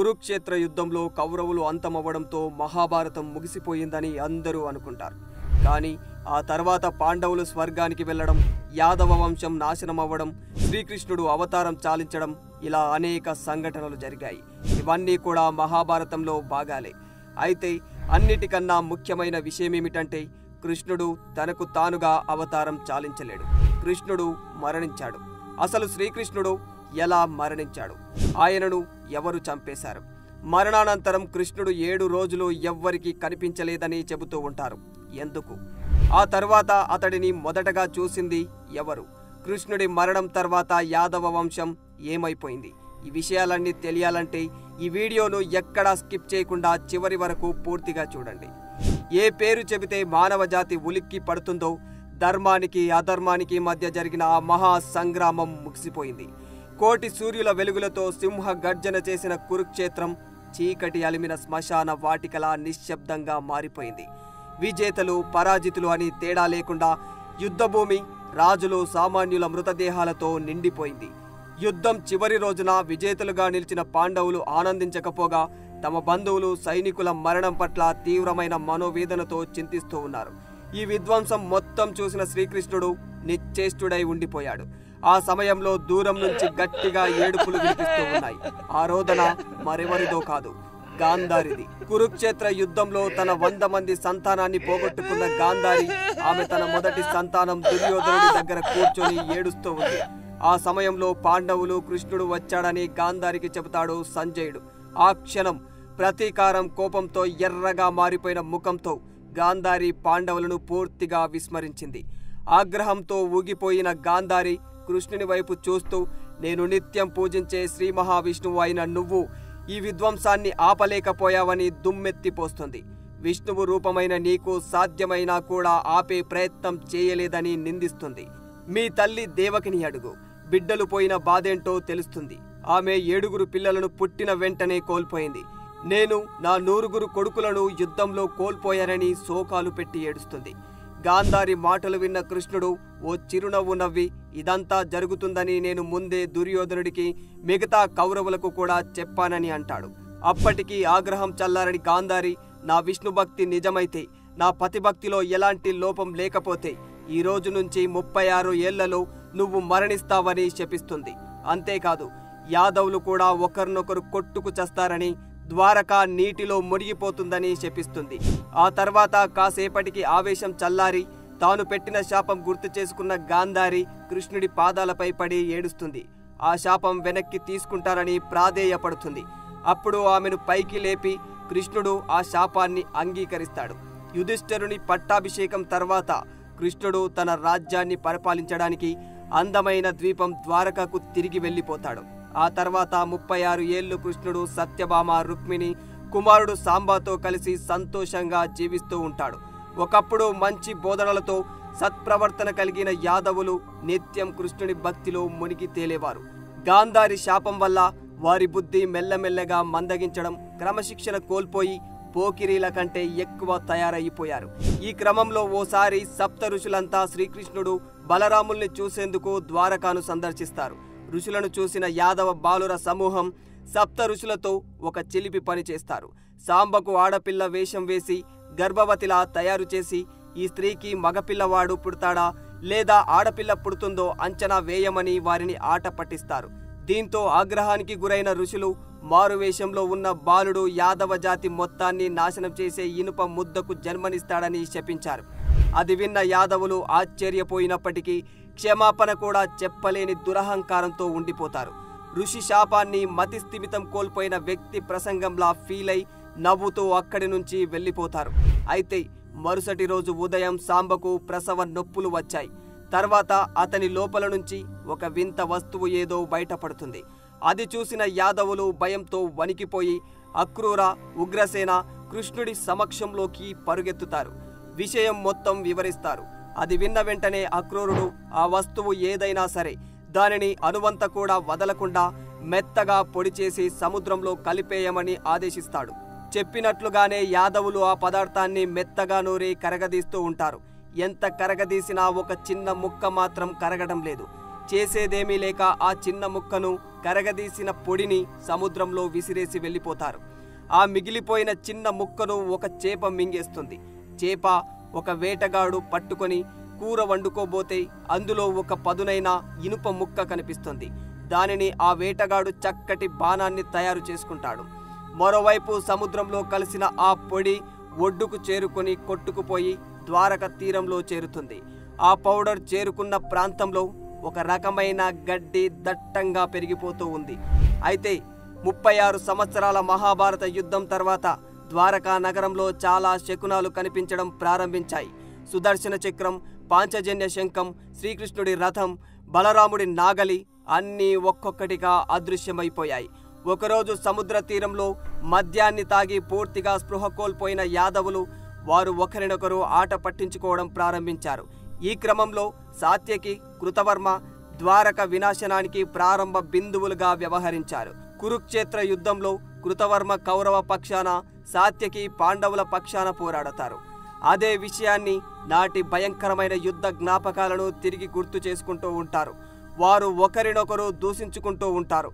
కురుక్షేత్ర యుద్ధంలో కౌరవులు అంతమవ్వడంతో మహాభారతం ముగిసిపోయిందని అందరూ అనుకుంటారు. కానీ ఆ తర్వాత పాండవులు స్వర్గానికి వెళ్లడం, యాదవ వంశం నాశనం అవ్వడం, శ్రీకృష్ణుడు అవతారం చాలించడం, ఇలా అనేక సంఘటనలు జరిగాయి. ఇవన్నీ కూడా మహాభారతంలో భాగాలే. అయితే అన్నిటికన్నా ముఖ్యమైన విషయమేమిటంటే కృష్ణుడు తనకు తానుగా అవతారం చాలించలేడు. కృష్ణుడు మరణించాడు. అసలు శ్రీకృష్ణుడు ఎలా మరణించాడు? ఆయనను ఎవరు చంపేశారు? మరణానంతరం కృష్ణుడు 7 రోజులు ఎవ్వరికీ కనిపించలేదని చెబుతూ ఉంటారు. ఎందుకు? ఆ తర్వాత అతడిని మొదటగా చూసింది ఎవరు? కృష్ణుడి మరణం తర్వాత యాదవ వంశం ఏమైపోయింది? ఈ విషయాలన్నీ తెలియాలంటే ఈ వీడియోను ఎక్కడా స్కిప్ చేయకుండా చివరి వరకు పూర్తిగా చూడండి. ఏ పేరు చెబితే మానవ జాతి ఉలిక్కి పడుతుందో, ధర్మానికి అధర్మానికి మధ్య జరిగిన ఆ మహా సంగ్రామం ముగిసిపోయింది. కోటి సూర్యుల వెలుగులతో సింహ గర్జన చేసిన కురుక్షేత్రం చీకటి అలిమిన శ్మశాన వాటికలా నిశ్శబ్దంగా మారిపోయింది. విజేతలు పరాజితులు అని తేడా లేకుండా యుద్ధభూమి రాజులు సామాన్యుల మృతదేహాలతో నిండిపోయింది. యుద్ధం చివరి రోజున విజేతలుగా నిలిచిన పాండవులు ఆనందించకపోగా తమ బంధువులు సైనికుల మరణం పట్ల తీవ్రమైన మనోవేదనతో చింతిస్తూ ఉన్నారు. ఈ విధ్వంసం మొత్తం చూసిన శ్రీకృష్ణుడు నిశ్చేష్టుడై ఉండిపోయాడు. ఆ సమయంలో దూరం నుంచి గట్టిగా ఏడుపులు వినిపిస్తూ ఉన్నాయి. ఆ రోదన మరెవరిదో కాదు, గాంధారిది. కురుక్షేత్ర యుద్ధంలో తన 100 మంది సంతానాన్ని పోగొట్టుకున్న గాంధారి ఆమె తన మొదటి సంతానం దుర్యోధనుడి దగ్గర కూర్చొని ఏడుస్తూ ఉంది. ఆ సమయంలో పాండవులు కృష్ణుడు వచ్చాడని గాంధారికి చెబుతాడు సంజయుడు. ఆ క్షణం ప్రతీకారం కోపంతో ఎర్రగా మారిపోయిన ముఖంతో గాంధారి పాండవులను పూర్తిగా విస్మరించింది. ఆగ్రహంతో ఊగిపోయిన గాంధారి కృష్ణుని వైపు చూస్తూ, నేను నిత్యం పూజించే శ్రీ మహావిష్ణువు అయిన నువ్వు ఈ విధ్వంసాన్ని ఆపలేకపోయావని దుమ్మెత్తిపోస్తుంది. విష్ణువు రూపమైన నీకు సాధ్యమైనా కూడా ఆపే ప్రయత్నం చేయలేదని నిందిస్తుంది. మీ తల్లి దేవకిని అడుగు, బిడ్డలు పోయిన బాధేంటో తెలుస్తుంది. ఆమె 7 పిల్లలను పుట్టిన వెంటనే కోల్పోయింది. నేను నా 100 కొడుకులను యుద్ధంలో కోల్పోయారని శోకాలు పెట్టి ఏడుస్తుంది. గాంధారి మాటలు విన్న కృష్ణుడు ఓ చిరునవ్వు నవ్వి, ఇదంతా జరుగుతుందని నేను ముందే దుర్యోధనుడికి మిగతా కౌరవులకు కూడా చెప్పానని అంటాడు. అప్పటికి ఆగ్రహం చల్లారని గాంధారి, నా విష్ణు భక్తి నిజమైతే, నా పతిభక్తిలో ఎలాంటి లోపం లేకపోతే ఈ రోజు నుంచి 36 ఏళ్లలో నువ్వు మరణిస్తావని శపిస్తుంది. అంతేకాదు, యాదవులు కూడా ఒకరినొకరు కొట్టుకు చస్తారని, ద్వారక నీటిలో మునిగిపోతుందని శపిస్తుంది. ఆ తర్వాత కాసేపటికి ఆవేశం చల్లారి తాను పెట్టిన శాపం గుర్తు చేసుకున్న గాంధారి కృష్ణుడి పాదాలపై పడి ఏడుస్తుంది. ఆ శాపం వెనక్కి తీసుకుంటారని ప్రాధేయపడుతుంది. అప్పుడు ఆమెను పైకి లేపి కృష్ణుడు ఆ శాపాన్ని అంగీకరిస్తాడు. యుధిష్ఠిరుని పట్టాభిషేకం తర్వాత కృష్ణుడు తన రాజ్యాన్ని పరిపాలించడానికి అందమైన ద్వీపం ద్వారకకు తిరిగి వెళ్ళిపోతాడు. ఆ తర్వాత 36 ఏళ్లు కృష్ణుడు సత్యభామ, రుక్మిణి, కుమారుడు సాంబాతో కలిసి సంతోషంగా జీవిస్తూ ఉంటాడు. ఒకప్పుడు మంచి బోధనలతో సత్ప్రవర్తన కలిగిన యాదవులు నిత్యం కృష్ణుని భక్తిలో మునిగి తేలేవారు. గాంధారి శాపం వల్ల వారి బుద్ధి మెల్లమెల్లగా మందగించడం, క్రమశిక్షణ కోల్పోయి పోకిరీల కంటే ఎక్కువ తయారైపోయారు. ఈ క్రమంలో ఓసారి సప్త ఋషులంతా శ్రీకృష్ణుడు బలరాముల్ని చూసేందుకు ద్వారకాను సందర్శిస్తారు. ఋషులను చూసిన యాదవ బాలుర సమూహం సప్త ఋషులతో ఒక చిలిపి పని చేస్తారు. సాంబకు ఆడపిల్ల వేషం వేసి గర్భవతిలా తయారు చేసి, ఈ స్త్రీకి మగపిల్లవాడు పుడతాడా లేదా ఆడపిల్ల పుడుతుందో అంచనా వేయమని వారిని ఆట పట్టిస్తారు. దీంతో ఆగ్రహానికి గురైన ఋషులు మారువేషంలో ఉన్న బాలుడు యాదవ జాతి మొత్తాన్ని నాశనం చేసే ఇనుప ముద్దకు జన్మనిస్తాడని శపించారు. అది విన్న యాదవులు ఆశ్చర్యపోయినప్పటికీ క్షమాపణ కూడా చెప్పలేని దురహంకారంతో ఉండిపోతారు. ఋషి శాపాన్ని మతి స్థిమితం కోల్పోయిన వ్యక్తి ప్రసంగంలా ఫీల్ అయి నవ్వుతూ అక్కడి నుంచి వెళ్ళిపోతారు. అయితే మరుసటి రోజు ఉదయం సాంబకు ప్రసవ నొప్పులు వచ్చాయి. తర్వాత అతని లోపల నుంచి ఒక వింత వస్తువు ఏదో బయటపడుతుంది. అది చూసిన యాదవులు భయంతో వణికిపోయి అక్రూర, ఉగ్రసేన కృష్ణుడి సమక్షంలోకి పరుగెత్తుతారు. విషయం మొత్తం వివరిస్తారు. అది విన్న వెంటనే అక్రూరుడు ఆ వస్తువు ఏదైనా సరే దానిని అణువంత కూడా వదలకుండా మెత్తగా పొడి చేసి సముద్రంలో కలిపేయమని ఆదేశిస్తాడు. చెప్పినట్లుగానే యాదవులు ఆ పదార్థాన్ని మెత్తగా నూరి కరగదీస్తూ ఉంటారు. ఎంత కరగదీసినా ఒక చిన్న ముక్క మాత్రం కరగడం లేదు. చేసేదేమీ లేక ఆ చిన్న ముక్కను కరగదీసిన పొడిని సముద్రంలో విసిరేసి వెళ్ళిపోతారు. ఆ మిగిలిపోయిన చిన్న ముక్కను ఒక చేప మింగేస్తుంది. చేప ఒక వేటగాడు పట్టుకొని కూర వండుకోబోతే అందులో ఒక పదునైన ఇనుప ముక్క కనిపిస్తుంది. దానిని ఆ వేటగాడు చక్కటి బాణాన్ని తయారు చేసుకుంటాడు. మరోవైపు సముద్రంలో కలిసిన ఆ పొడి ఒడ్డుకు చేరుకొని కొట్టుకుపోయి ద్వారక తీరంలో చేరుతుంది. ఆ పౌడర్ చేరుకున్న ప్రాంతంలో ఒక రకమైన గడ్డి దట్టంగా పెరిగిపోతూ ఉంది. అయితే 36 సంవత్సరాల మహాభారత యుద్ధం తర్వాత ద్వారకా నగరంలో చాలా శకునాలు కనిపించడం ప్రారంభించాయి. సుదర్శన చక్రం, పాంచజన్య శంఖం, శ్రీకృష్ణుడి రథం, బలరాముడి నాగలి అన్నీ ఒక్కొక్కటిగా అదృశ్యమైపోయాయి. ఒకరోజు సముద్ర తీరంలో మద్యాన్ని తాగి పూర్తిగా స్పృహ కోల్పోయిన యాదవులు వారు ఒకరినొకరు ఆట పట్టించుకోవడం ప్రారంభించారు. ఈ క్రమంలో సాత్యకి, కృతవర్మ ద్వారక వినాశనానికి ప్రారంభ బిందువులుగా వ్యవహరించారు. కురుక్షేత్ర యుద్ధంలో కృతవర్మ కౌరవ పక్షాన, సాత్యకి పాండవుల పక్షాన పోరాడతారు. అదే విషయాన్ని, నాటి భయంకరమైన యుద్ధ జ్ఞాపకాలను తిరిగి గుర్తు చేసుకుంటూ ఉంటారు. వారు ఒకరినొకరు దూషించుకుంటూ ఉంటారు.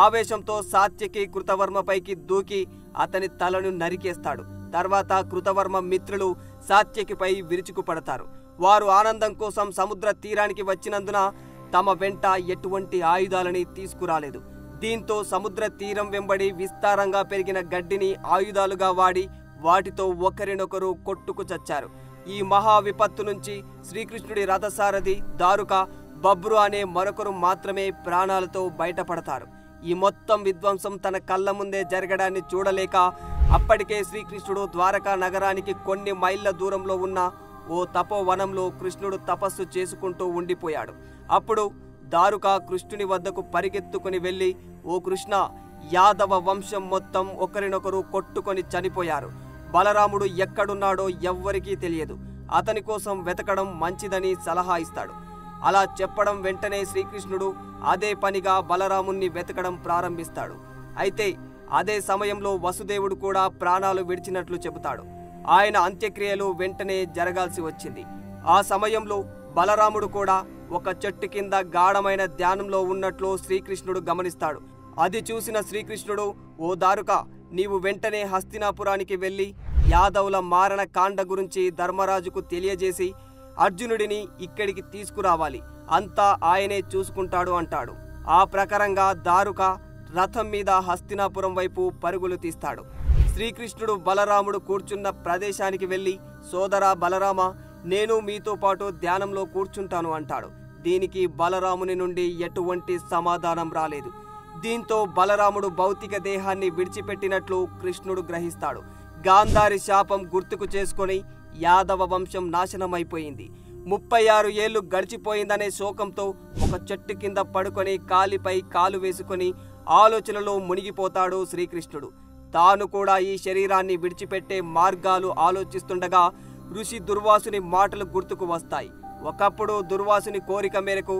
ఆవేశంతో సాత్యకి కృతవర్మపైకి దూకి అతని తలను నరికేస్తాడు. తర్వాత కృతవర్మ మిత్రులు సాత్యకిపై విరుచుకుపడతారు. వారు ఆనందం కోసం సముద్ర తీరానికి వచ్చినందున తమ వెంట ఎటువంటి ఆయుధాలని తీసుకురాలేదు. దీంతో సముద్ర తీరం వెంబడి విస్తారంగా పెరిగిన గడ్డిని ఆయుధాలుగా వాడి వాటితో ఒకరినొకరు కొట్టుకు చచ్చారు. ఈ మహా విపత్తు నుంచి శ్రీకృష్ణుడి రథసారథి దారుక, బబ్రు అనే మరొకరు మాత్రమే ప్రాణాలతో బయటపడతారు. ఈ మొత్తం విధ్వంసం తన కళ్ళ ముందే జరగడాన్ని చూడలేక అప్పటికే శ్రీకృష్ణుడు ద్వారకా నగరానికి కొన్ని మైళ్ళ దూరంలో ఉన్న ఓ తపోవనంలో కృష్ణుడు తపస్సు చేసుకుంటూ ఉండిపోయాడు. అప్పుడు దారుక కృష్ణుని వద్దకు పరిగెత్తుకుని వెళ్ళి, ఓ కృష్ణ, యాదవ వంశం మొత్తం ఒకరినొకరు కొట్టుకొని చనిపోయారు. బలరాముడు ఎక్కడున్నాడో ఎవ్వరికీ తెలియదు. అతని కోసం వెతకడం మంచిదని సలహా ఇస్తాడు. అలా చెప్పడం వెంటనే శ్రీకృష్ణుడు అదే పనిగా బలరాముణ్ణి వెతకడం ప్రారంభిస్తాడు. అయితే అదే సమయంలో వసుదేవుడు కూడా ప్రాణాలు విడిచినట్లు చెబుతాడు. ఆయన అంత్యక్రియలు వెంటనే జరగాల్సి వచ్చింది. ఆ సమయంలో బలరాముడు కూడా ఒక చెట్టు కింద గాఢమైన ధ్యానంలో ఉన్నట్లు శ్రీకృష్ణుడు గమనిస్తాడు. అది చూసిన శ్రీకృష్ణుడు, ఓ దారుక, నీవు వెంటనే హస్తినాపురానికి వెళ్ళి యాదవుల మారణ కాండ గురించి ధర్మరాజుకు తెలియజేసి అర్జునుడిని ఇక్కడికి తీసుకురావాలి. అంతా ఆయనే చూసుకుంటాడు అంటాడు. ఆ ప్రకారంగా దారుక రథం మీద హస్తినాపురం వైపు పరుగులు తీస్తాడు. శ్రీకృష్ణుడు బలరాముడు కూర్చున్న ప్రదేశానికి వెళ్ళి, సోదరా బలరామ, నేను మీతో పాటు ధ్యానంలో కూర్చుంటాను అంటాడు. దీనికి బలరాముని నుండి ఎటువంటి సమాధానం రాలేదు. దీంతో బలరాముడు భౌతిక దేహాన్ని విడిచిపెట్టినట్లు కృష్ణుడు గ్రహిస్తాడు. గాంధారి శాపం గుర్తుకు చేసుకొని యాదవ వంశం నాశనమైపోయింది. 36 ఏళ్లు గడిచిపోయిందనే శోకంతో ఒక చెట్టు కింద పడుకొని కాలిపై కాలు వేసుకొని ఆలోచనలో మునిగిపోతాడు శ్రీకృష్ణుడు. తాను కూడా ఈ శరీరాన్ని విడిచిపెట్టే మార్గాలు ఆలోచిస్తుండగా ఋషి దుర్వాసుని మాటలు గుర్తుకు వస్తాయి. ఒకప్పుడు దుర్వాసుని కోరిక మేరకు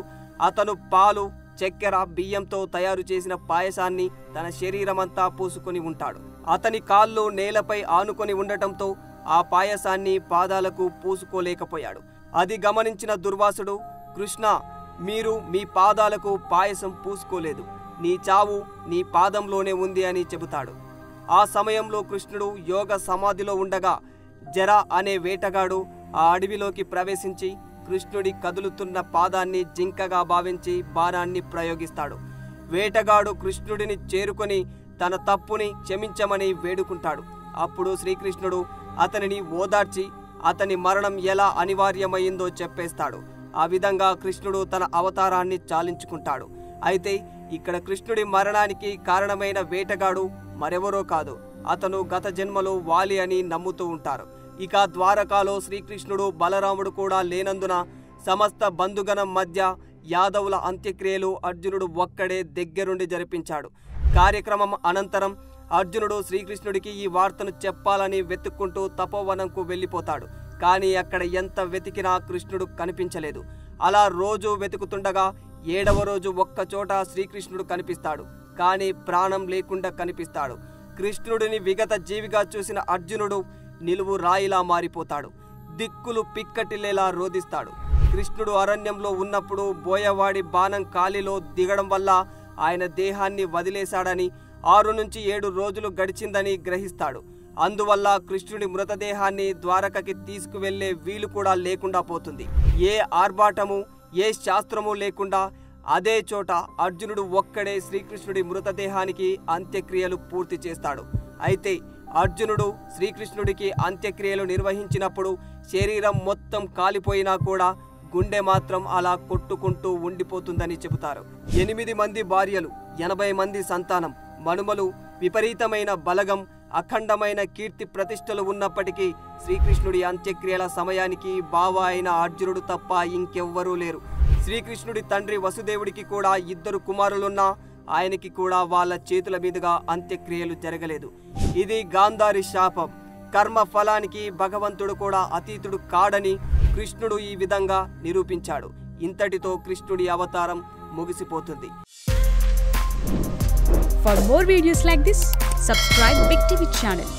అతను పాలు, చక్కెర, బియ్యంతో తయారు చేసిన పాయసాన్ని తన శరీరమంతా పూసుకొని ఉంటాడు. అతని కాళ్ళు నేలపై ఆనుకొని ఉండటంతో ఆ పాయసాన్ని పాదాలకు పూసుకోలేకపోయాడు. అది గమనించిన దుర్వాసుడు, కృష్ణ, మీరు మీ పాదాలకు పాయసం పూసుకోలేదు, నీ చావు నీ పాదంలోనే ఉంది అని చెబుతాడు. ఆ సమయంలో కృష్ణుడు యోగ సమాధిలో ఉండగా జర అనే వేటగాడు ఆ అడవిలోకి ప్రవేశించి కృష్ణుడి కదులుతున్న పాదాన్ని జింకగా భావించి బాణాన్ని ప్రయోగిస్తాడు. వేటగాడు కృష్ణుడిని చేరుకొని తన తప్పుని క్షమించమని వేడుకుంటాడు. అప్పుడు శ్రీకృష్ణుడు అతనిని ఓదార్చి అతని మరణం ఎలా అనివార్యమైందో చెప్పేస్తాడు. ఆ విధంగా కృష్ణుడు తన అవతారాన్ని చాలించుకుంటాడు. అయితే ఇక్కడ కృష్ణుడి మరణానికి కారణమైన వేటగాడు మరెవరో కాదు, అతను గత జన్మలో వాలి అని నమ్ముతూ ఉంటారు. ఇక ద్వారకాలో శ్రీకృష్ణుడు బలరాముడు కూడా లేనందున సమస్త బంధుగణం మధ్య యాదవుల అంత్యక్రియలు అర్జునుడు ఒక్కడే దగ్గరుండి జరిపించాడు. కార్యక్రమం అనంతరం అర్జునుడు శ్రీకృష్ణుడికి ఈ వార్తను చెప్పాలని వెతుక్కుంటూ తపోవనంకు వెళ్ళిపోతాడు. కానీ అక్కడ ఎంత వెతికినా కృష్ణుడు కనిపించలేదు. అలా రోజు వెతుకుతుండగా 7వ రోజు ఒక్కచోట శ్రీకృష్ణుడు కనిపిస్తాడు. కానీ ప్రాణం లేకుండా కనిపిస్తాడు. కృష్ణుడిని విగత జీవిగా చూసిన అర్జునుడు నిలువు రాయిలా మారిపోతాడు. దిక్కులు పిక్కటిల్లేలా రోదిస్తాడు. కృష్ణుడు అరణ్యంలో ఉన్నప్పుడు బోయవాడి బాణం కాలిలో దిగడం వల్ల ఆయన దేహాన్ని వదిలేశాడని 6 నుంచి 7 రోజులు గడిచిందని గ్రహిస్తాడు. అందువల్ల కృష్ణుడి మృతదేహాన్ని ద్వారకకి తీసుకువెళ్లే వీలు కూడా లేకుండా పోతుంది. ఏ ఆర్భాటము ఏ శాస్త్రము లేకుండా అదే చోట అర్జునుడు ఒక్కడే శ్రీకృష్ణుడి మృతదేహానికి అంత్యక్రియలు పూర్తి చేస్తాడు. అయితే అర్జునుడు శ్రీకృష్ణుడికి అంత్యక్రియలు నిర్వహించినప్పుడు శరీరం మొత్తం కాలిపోయినా కూడా గుండె మాత్రం అలా కొట్టుకుంటూ ఉండిపోతుందని చెబుతారు. 8 మంది భార్యలు, 80 మంది సంతానం, మనుమలు, విపరీతమైన బలగం, అఖండమైన కీర్తి ప్రతిష్టలు ఉన్నప్పటికీ శ్రీకృష్ణుడి అంత్యక్రియల సమయానికి బావ అయిన అర్జునుడు తప్ప ఇంకెవ్వరూ లేరు. శ్రీకృష్ణుడి తండ్రి వసుదేవుడికి కూడా 2 కుమారులున్నా ఆయనకి కూడా వాళ్ళ చేతుల మీదుగా అంత్యక్రియలు జరగలేదు. ఇది గాంధారి శాపం. కర్మ ఫలానికి భగవంతుడు కూడా అతీతుడు కాడని కృష్ణుడు ఈ విధంగా నిరూపించాడు. ఇంతటితో కృష్ణుడి అవతారం ముగిసిపోతుంది. For more videos like this, subscribe Big TV channel.